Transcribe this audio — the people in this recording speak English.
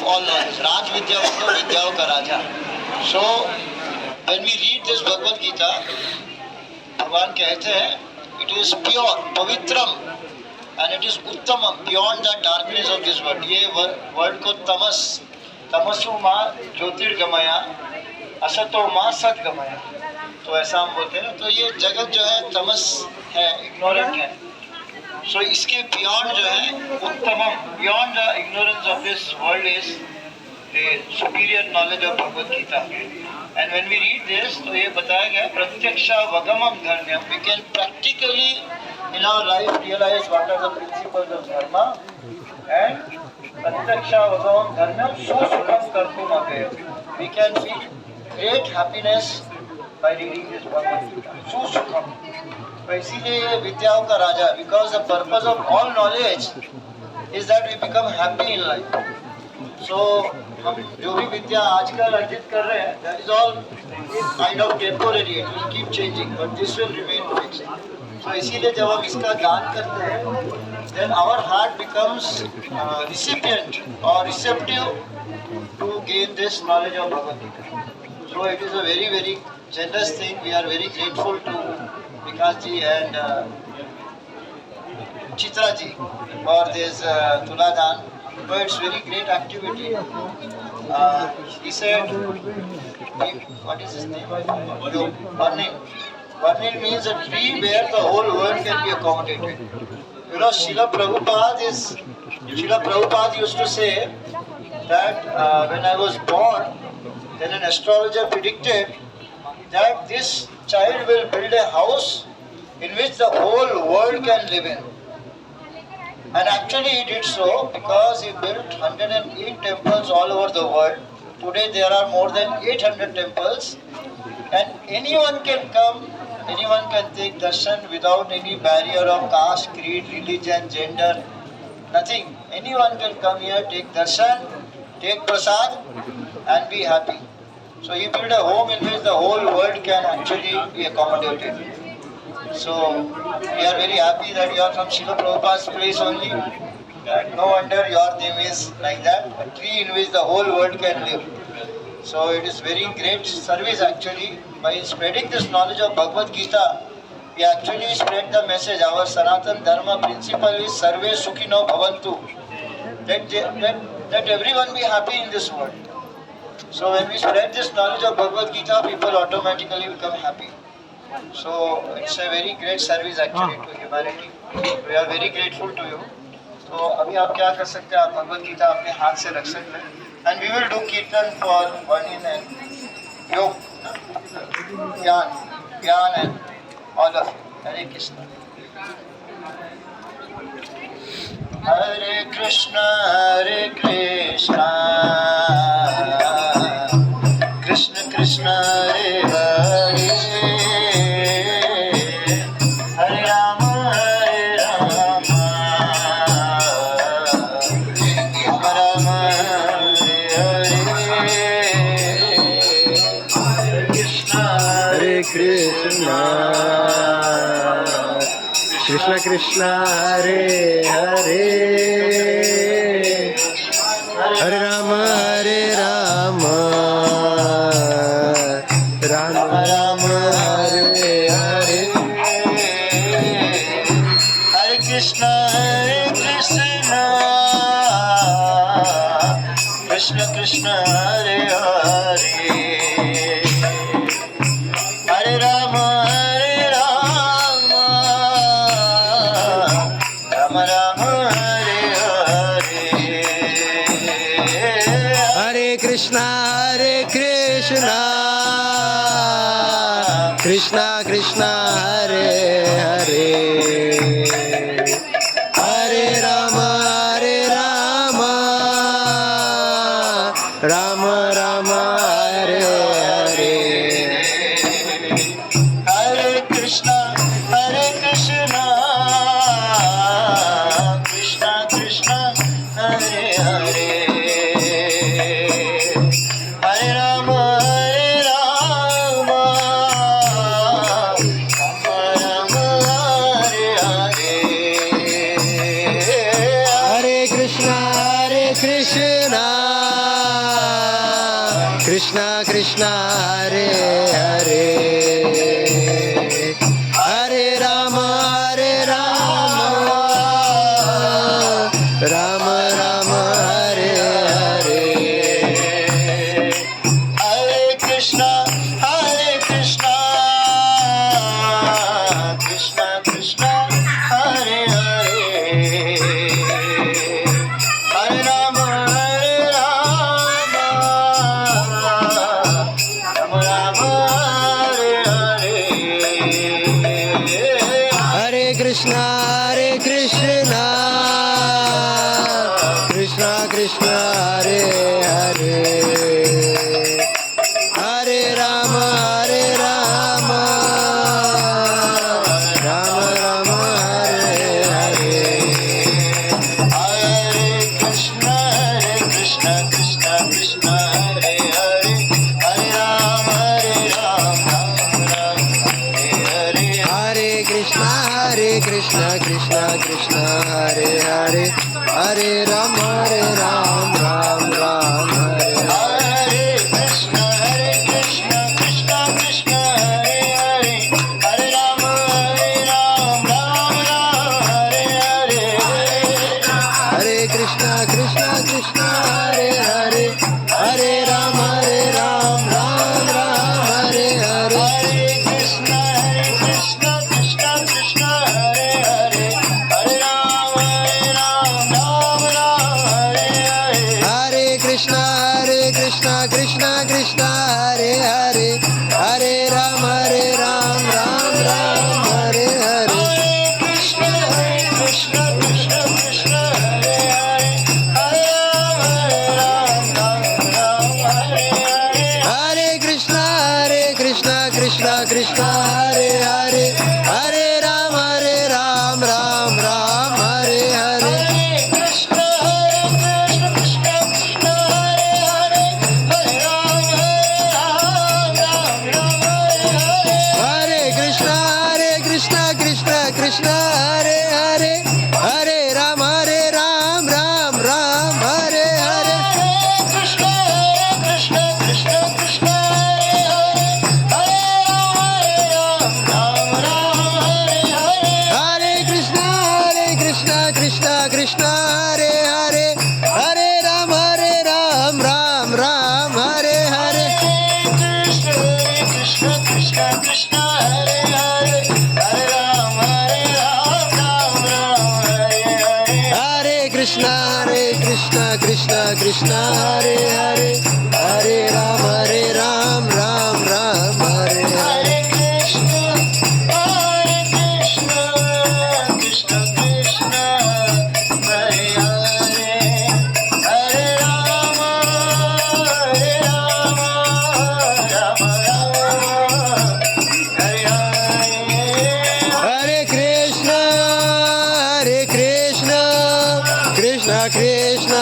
all knowledge. Raj Vidya मतलब विद्याओं का राजा. So when we read this Bhagavad Gita, भगवान कहते हैं it is pure, Pavitram, and it is उत्तमम, beyond the darkness of this world. ये world को तमसु माँ ज्योतिर्गमया, असतो माँ सद्गमया. तो ऐसा हम बोलते हैं ना. तो ये जगत जो है तमस है, इग्नोरेंट है. सो इसके बियॉन्ड जो है उत्तमम, beyond the ignorance of this world is the superior knowledge of Bhagavad Gita. And when we read this, तो ये बताया गया प्रत्यक्षावगमम धर्म्यम. We can practically in our life realize what are the principles of dharma. And प्रत्यक्षावगमम धर्म्यम सुसुखम कर्तुम अव्ययम्. We can feel great happiness by reading this Bhagavad Gita. Susukham. तो इसीलिए ये विद्याओं का राजा, because the purpose of all knowledge is that we become happy in life. So हम जो भी विद्या आजकल अर्जित कर रहे हैं, that is all kind of temporary. It will keep changing, but this will remain fixed. So इसीलिए जब हम इसका दान करते हैं, then our heart becomes recipient or receptive to gain this knowledge of Bhagavad Gita. So it is a very, very generous thing. We are very grateful to Vikas ji and Chitra ji for this Tuladan. So it's very great activity. He said, what is his name? Burning. Burning means a tree where the whole world can be accommodated. You know, Srila Prabhupada used to say that when I was born, then an astrologer predicted that this child will build a house in which the whole world can live in. And actually he did so, because he built 108 temples all over the world. Today there are more than 800 temples, and anyone can come, anyone can take darshan without any barrier of caste, creed, religion, gender, nothing. Anyone can come here, take darshan, take prasad and be happy. So he built a home in which the whole world can actually be accommodated. So we are very happy that you are from Srila Prabhupada's place only. No wonder your name is like that, a tree in which the whole world can live. So it is very great service actually. By spreading this knowledge of Bhagavad Gita, we actually spread the message. Our Sanatan Dharma principle is Sarve Sukhino Bhavantu. Let everyone be happy in this world. So when we spread this knowledge of Bhagavad Gita, people automatically become happy. So it's a very great service actually to humanity. We are very grateful to you. तो अभी आप क्या कर सकते हैं, आप भगवद गीता अपने हाथ से रख सकते हैं. And we will do kirtan for Varnin and Yog, Gyan and all of you. Hare Krishna. Hare Krishna, Hare Krishna, Krishna Krishna, Hare Hare, Hare Rama, Hare Rama, Rama Rama, Hare Hare, Hare Krishna, Hare Krishna, Krishna Krishna, Hare Hare, Hare Rama, Hare Rama, Rama Rama, Hare Hare, Hare Krishna, Krishna Krishna, Hare Hare, Hare Rama, Hare Rama, Rama Rama, Hare Hare, Hare Krishna, Krishna Krishna, Hare Hare, Hare Rama, Rama Rama, Hare Hare, Hare Krishna, Krishna Krishna, Hare Hare, Hare Rama, Rama Rama, Hare Hare, Hare Krishna, Krishna Krishna Hare Hare Hare Ram Ram Ram Hare Hare Hare Krishna Krishna Krishna Hare Hare Hare Ram Ram Ram Hare Hare Hare Krishna Krishna Krishna Hare Hare Hare Ram Ram Ram Hare Hare Hare Krishna Krishna Krishna Hare Hare Hare Ram Ram Hare Hare Hare Krishna Krishna Krishna Hare Hare Hare Ram Ram Ram Hare Hare Krishna Krishna Krishna Hare Hare Hare Ram Ram Hare Hare Hare Krishna Krishna Hare Hare Hare Ram Ram Hare Hare Hare Krishna Krishna Krishna Hare Hare Hare Ram Ram Hare Hare Hare Krishna Krishna Hare Hare Hare Ram Ram Hare Hare Krishna Krishna Krishna Hare Hare Hare Ram Ram Hare Hare Hare Krishna Krishna Hare Hare Hare Ram Ram Hare Hare Krishna Krishna Hare Hare Hare Ram Ram Hare Hare Krishna Krishna Hare Hare Hare Ram Ram Hare Hare Krishna Krishna Krishna Hare Hare Hare Ram Hare Hare Hare Krishna Krishna Hare Hare Hare Ram Ram Hare Hare Krishna Krishna Krishna Hare Hare Hare Ram Ram Hare Hare Hare Krishna Krishna Hare Hare Hare Ram Ram Hare Hare Hare Krishna Krishna Krishna Hare Hare Hare Ram Ram Ram Hare Hare Hare Krishna Krishna